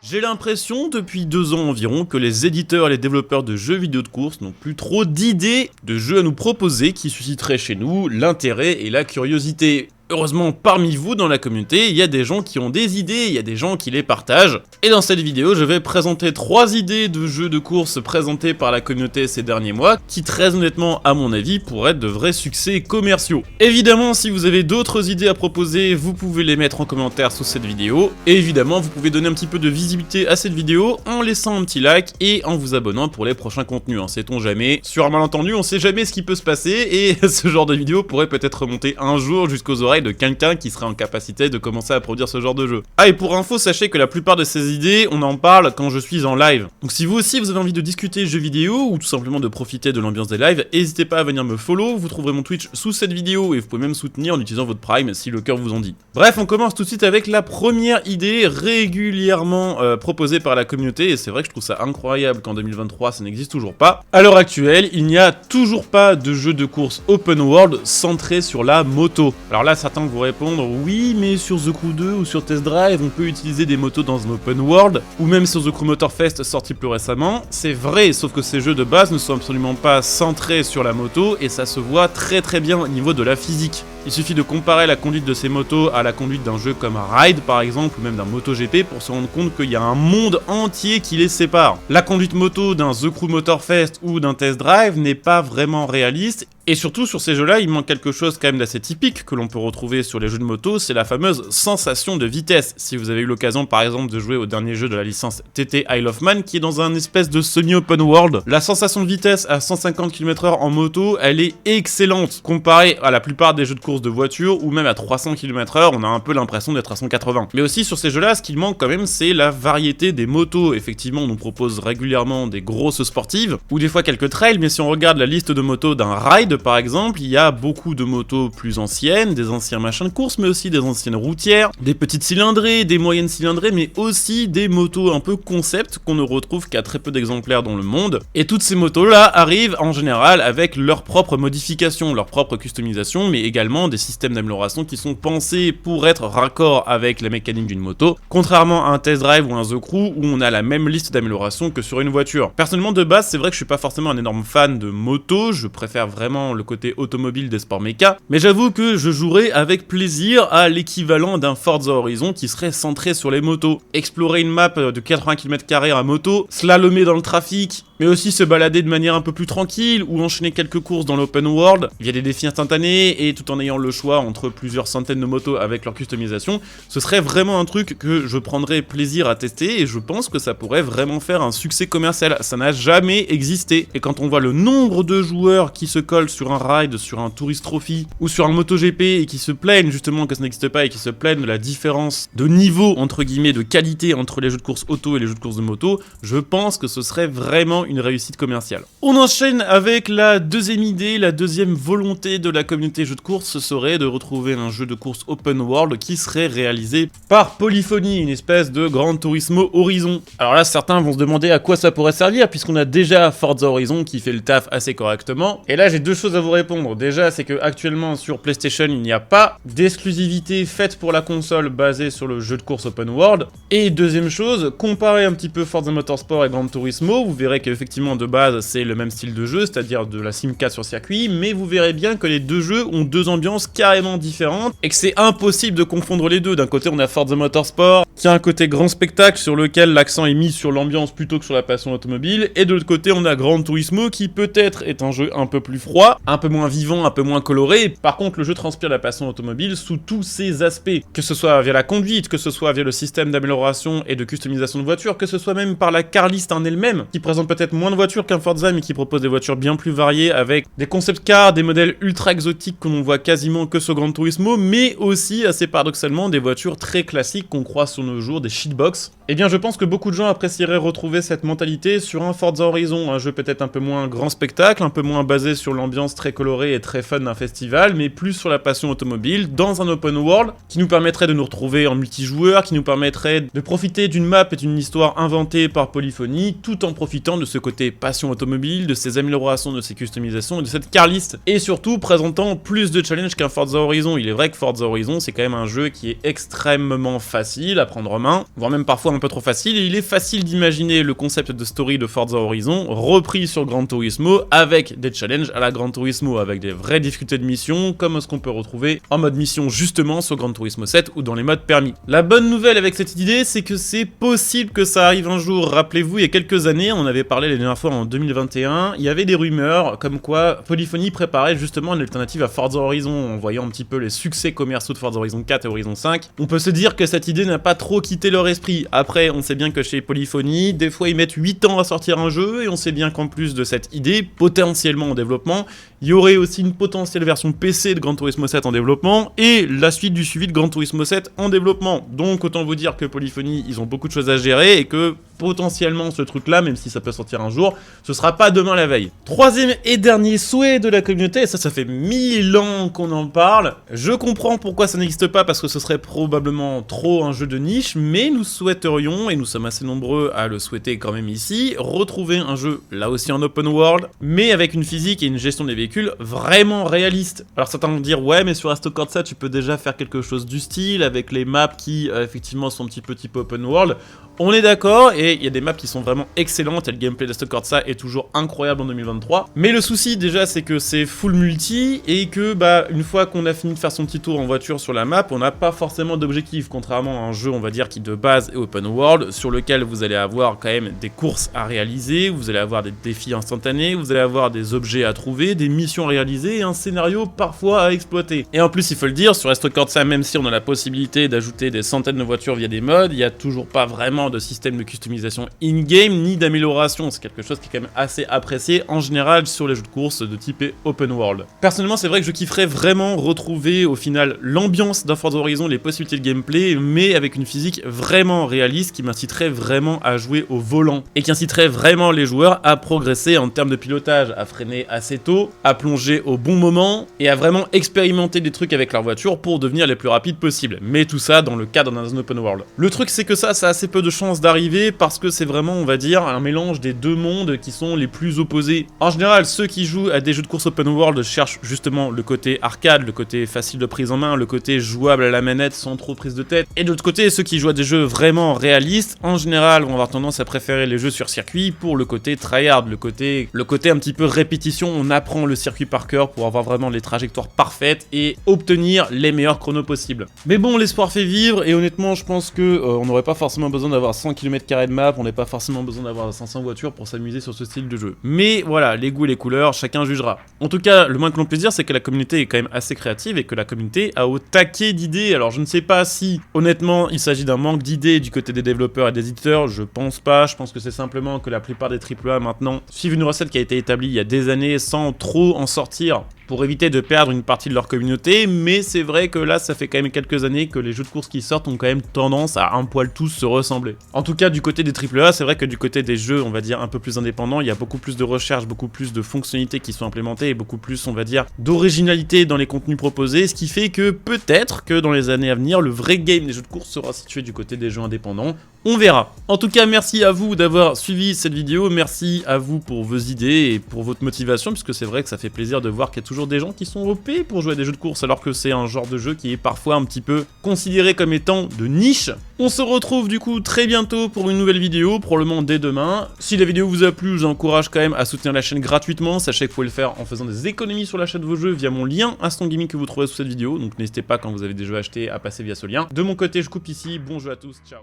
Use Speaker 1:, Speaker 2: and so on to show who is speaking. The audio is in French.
Speaker 1: J'ai l'impression depuis 2 ans environ que les éditeurs et les développeurs de jeux vidéo de course n'ont plus trop d'idées de jeux à nous proposer qui susciteraient chez nous l'intérêt et la curiosité. Heureusement, parmi vous dans la communauté, il y a des gens qui ont des idées, il y a des gens qui les partagent. Et dans cette vidéo, je vais présenter 3 idées de jeux de course présentées par la communauté ces derniers mois, qui très honnêtement, à mon avis, pourraient être de vrais succès commerciaux. Évidemment, si vous avez d'autres idées à proposer, vous pouvez les mettre en commentaire sous cette vidéo. Et évidemment, vous pouvez donner un petit peu de visibilité à cette vidéo en laissant un petit like et en vous abonnant pour les prochains contenus. Sait-on jamais, sur un malentendu, on sait jamais ce qui peut se passer, et ce genre de vidéo pourrait peut-être remonter un jour jusqu'aux oreilles de quelqu'un qui serait en capacité de commencer à produire ce genre de jeu. Ah, et pour info, sachez que la plupart de ces idées, on en parle quand je suis en live. Donc si vous aussi vous avez envie de discuter jeux vidéo ou tout simplement de profiter de l'ambiance des lives, n'hésitez pas à venir me follow, vous trouverez mon Twitch sous cette vidéo et vous pouvez même soutenir en utilisant votre Prime si le cœur vous en dit. Bref, on commence tout de suite avec la première idée régulièrement proposée par la communauté, et c'est vrai que je trouve ça incroyable qu'en 2023 ça n'existe toujours pas. À l'heure actuelle, il n'y a toujours pas de jeu de course open world centré sur la moto. Alors là, certains vous répondre oui, mais sur The Crew 2 ou sur Test Drive, on peut utiliser des motos dans un open world, ou même sur The Crew Motorfest sorti plus récemment. C'est vrai, sauf que ces jeux de base ne sont absolument pas centrés sur la moto, et ça se voit très bien au niveau de la physique. Il suffit de comparer la conduite de ces motos à la conduite d'un jeu comme Ride par exemple, ou même d'un MotoGP, pour se rendre compte qu'il y a un monde entier qui les sépare. La conduite moto d'un The Crew Motorfest ou d'un Test Drive n'est pas vraiment réaliste, et surtout sur ces jeux-là, il manque quelque chose quand même d'assez typique que l'on peut retrouver sur les jeux de moto, c'est la fameuse sensation de vitesse. Si vous avez eu l'occasion par exemple de jouer au dernier jeu de la licence TT Isle of Man, qui est dans un espèce de semi-open world, la sensation de vitesse à 150 km/h en moto, elle est excellente. Comparée à la plupart des jeux de course de voiture, ou même à 300 km/h, on a un peu l'impression d'être à 180. Mais aussi sur ces jeux-là, ce qu'il manque quand même, c'est la variété des motos. Effectivement, on nous propose régulièrement des grosses sportives, ou des fois quelques trails, mais si on regarde la liste de motos d'un Ride par exemple, il y a beaucoup de motos plus anciennes, des anciens machins de course, mais aussi des anciennes routières, des petites cylindrées, des moyennes cylindrées, mais aussi des motos un peu concept qu'on ne retrouve qu'à très peu d'exemplaires dans le monde. Et toutes ces motos-là arrivent en général avec leurs propres modifications, leur propre customisation, mais également des systèmes d'amélioration qui sont pensés pour être raccord avec la mécanique d'une moto, contrairement à un Test Drive ou un The Crew où on a la même liste d'améliorations que sur une voiture. Personnellement, de base, c'est vrai que je suis pas forcément un énorme fan de moto, je préfère vraiment le côté automobile des sports méca, mais j'avoue que je jouerais avec plaisir à l'équivalent d'un Forza Horizon qui serait centré sur les motos. Explorer une map de 80 km² à moto, slalomer dans le trafic, mais aussi se balader de manière un peu plus tranquille ou enchaîner quelques courses dans l'open world via des défis instantanés et tout en ayant le choix entre plusieurs centaines de motos avec leur customisation, ce serait vraiment un truc que je prendrais plaisir à tester, et je pense que ça pourrait vraiment faire un succès commercial. Ça n'a jamais existé, et quand on voit le nombre de joueurs qui se collent sur un Ride, sur un Tourist Trophy ou sur un MotoGP et qui se plaignent justement que ça n'existe pas, et qui se plaignent de la différence de niveau entre guillemets, de qualité entre les jeux de course auto et les jeux de course de moto, je pense que ce serait vraiment une réussite commerciale. On enchaîne avec la deuxième idée, la deuxième volonté de la communauté jeux de course, ce serait de retrouver un jeu de course open world qui serait réalisé par Polyphony, une espèce de Gran Turismo Horizon. Alors là, certains vont se demander à quoi ça pourrait servir, puisqu'on a déjà Forza Horizon qui fait le taf assez correctement. Et là, j'ai deux choses à vous répondre. Déjà, c'est que actuellement sur PlayStation, il n'y a pas d'exclusivité faite pour la console basée sur le jeu de course open world. Et deuxième chose, comparez un petit peu Forza Motorsport et Gran Turismo, vous verrez qu'effectivement de base c'est le même style de jeu, c'est-à-dire de la Simca sur circuit, mais vous verrez bien que les deux jeux ont deux ambiances carrément différentes et que c'est impossible de confondre les deux. D'un côté, on a Forza Motorsport qui a un côté grand spectacle sur lequel l'accent est mis sur l'ambiance plutôt que sur la passion automobile, et de l'autre côté, on a Gran Turismo qui peut-être est un jeu un peu plus froid, un peu moins vivant, un peu moins coloré. Par contre, le jeu transpire la passion automobile sous tous ses aspects, que ce soit via la conduite, que ce soit via le système d'amélioration et de customisation de voitures, que ce soit même par la car list en elle-même, qui présente peut-être moins de voitures qu'un Forza, mais qui propose des voitures bien plus variées, avec des concept cars, des modèles ultra exotiques que l'on voit quasiment que sur Gran Turismo, mais aussi, assez paradoxalement, des voitures très classiques qu'on croise sur nos jours, des shitbox. Eh bien, je pense que beaucoup de gens apprécieraient retrouver cette mentalité sur un Forza Horizon, un jeu peut-être un peu moins grand spectacle, un peu moins basé sur l'ambiance très colorée et très fun d'un festival, mais plus sur la passion automobile, dans un open world, qui nous permettrait de nous retrouver en multijoueur, qui nous permettrait de profiter d'une map et d'une histoire inventée par Polyphony, tout en profitant de ce côté passion automobile, de ses améliorations, de ses customisations et de cette car list, et surtout présentant plus de challenges qu'un Forza Horizon. Il est vrai que Forza Horizon, c'est quand même un jeu qui est extrêmement facile à prendre en main, voire même parfois un peu trop facile, et il est facile d'imaginer le concept de story de Forza Horizon repris sur Gran Turismo avec des challenges à la Gran Turismo, avec des vraies difficultés de mission, comme ce qu'on peut retrouver en mode mission justement sur Gran Turismo 7 ou dans les modes permis. La bonne nouvelle avec cette idée, c'est que c'est possible que ça arrive un jour. Rappelez-vous, il y a quelques années, on en avait parlé la dernière fois en 2021, il y avait des rumeurs comme quoi Polyphony préparait justement une alternative à Forza Horizon, en voyant un petit peu les succès commerciaux de Forza Horizon 4 et Horizon 5. On peut se dire que cette idée n'a pas trop quitté leur esprit. Après, on sait bien que chez Polyphony, des fois ils mettent 8 ans à sortir un jeu, et on sait bien qu'en plus de cette idée, potentiellement en développement, il y aurait aussi une potentielle version PC de Gran Turismo 7 en développement, et la suite du suivi de Gran Turismo 7 en développement. Donc autant vous dire que Polyphony, ils ont beaucoup de choses à gérer, et que potentiellement ce truc-là, même si ça peut sortir un jour, ce sera pas demain la veille. Troisième et dernier souhait de la communauté, et ça fait 1000 ans qu'on en parle. Je comprends pourquoi ça n'existe pas, parce que ce serait probablement trop un jeu de niche, mais nous souhaiterions, et nous sommes assez nombreux à le souhaiter quand même ici, retrouver un jeu, là aussi en open world, mais avec une physique et une gestion des véhicules vraiment réaliste. Alors certains vont dire, ouais, mais sur Assetto Corsa, tu peux déjà faire quelque chose du style, avec les maps qui, effectivement, sont un petit peu type open world. On est d'accord, et il y a des maps qui sont vraiment excellentes, et le gameplay d'Assetto Corsa est toujours incroyable en 2023. Mais le souci déjà, c'est que c'est full multi, et que une fois qu'on a fini de faire son petit tour en voiture sur la map, on n'a pas forcément d'objectif, contrairement à un jeu, on va dire, qui de base est open world, sur lequel vous allez avoir quand même des courses à réaliser, vous allez avoir des défis instantanés, vous allez avoir des objets à trouver, des missions à réaliser, et un scénario parfois à exploiter. Et en plus, il faut le dire, sur Assetto Corsa, même si on a la possibilité d'ajouter des centaines de voitures via des mods, il n'y a toujours pas vraiment de système de customisation in-game, ni d'amélioration. C'est quelque chose qui est quand même assez apprécié en général sur les jeux de course de type open world. Personnellement, c'est vrai que je kifferais vraiment retrouver au final l'ambiance d'un Forza Horizon, les possibilités de gameplay, mais avec une physique vraiment réaliste qui m'inciterait vraiment à jouer au volant, et qui inciterait vraiment les joueurs à progresser en termes de pilotage, à freiner assez tôt, à plonger au bon moment, et à vraiment expérimenter des trucs avec leur voiture pour devenir les plus rapides possible. Mais tout ça dans le cadre d'un open world. Le truc, c'est que ça a assez peu de chances d'arriver, parce que c'est vraiment, on va dire, un mélange des deux mondes qui sont les plus opposés. En général, ceux qui jouent à des jeux de course open world cherchent justement le côté arcade, le côté facile de prise en main, le côté jouable à la manette sans trop prise de tête. Et de l'autre côté, ceux qui jouent à des jeux vraiment réalistes, en général, vont avoir tendance à préférer les jeux sur circuit pour le côté tryhard, le côté un petit peu répétition. On apprend le circuit par cœur pour avoir vraiment les trajectoires parfaites et obtenir les meilleurs chronos possibles. Mais bon, l'espoir fait vivre, et honnêtement, je pense que on n'aurait pas forcément besoin d'avoir 100 km² de map, on n'a pas forcément besoin d'avoir 500 voitures pour s'amuser sur ce style de jeu. Mais voilà, les goûts et les couleurs, chacun jugera. En tout cas, le moins que l'on puisse dire, c'est que la communauté est quand même assez créative, et que la communauté a au taquet d'idées. Alors je ne sais pas si, honnêtement, il s'agit d'un manque d'idées du côté des développeurs et des éditeurs, je pense pas. Je pense que c'est simplement que la plupart des AAA maintenant suivent une recette qui a été établie il y a des années sans trop en sortir, pour éviter de perdre une partie de leur communauté. Mais c'est vrai que là, ça fait quand même quelques années que les jeux de course qui sortent ont quand même tendance à un poil tous se ressembler. En tout cas, du côté des AAA, c'est vrai que du côté des jeux, on va dire, un peu plus indépendants, il y a beaucoup plus de recherche, beaucoup plus de fonctionnalités qui sont implémentées, et beaucoup plus, on va dire, d'originalité dans les contenus proposés, ce qui fait que peut-être que dans les années à venir, le vrai game des jeux de course sera situé du côté des jeux indépendants. On verra. En tout cas, merci à vous d'avoir suivi cette vidéo, merci à vous pour vos idées et pour votre motivation, puisque c'est vrai que ça fait plaisir de voir qu'il y a toujours des gens qui sont OP pour jouer à des jeux de course, alors que c'est un genre de jeu qui est parfois un petit peu considéré comme étant de niche. On se retrouve du coup très bientôt pour une nouvelle vidéo, probablement dès demain. Si la vidéo vous a plu, je vous encourage quand même à soutenir la chaîne gratuitement. Sachez que vous pouvez le faire en faisant des économies sur l'achat de vos jeux via mon lien Instant Gaming que vous trouverez sous cette vidéo, donc n'hésitez pas, quand vous avez des jeux achetés, à passer via ce lien. De mon côté, je coupe ici, bon jeu à tous, ciao.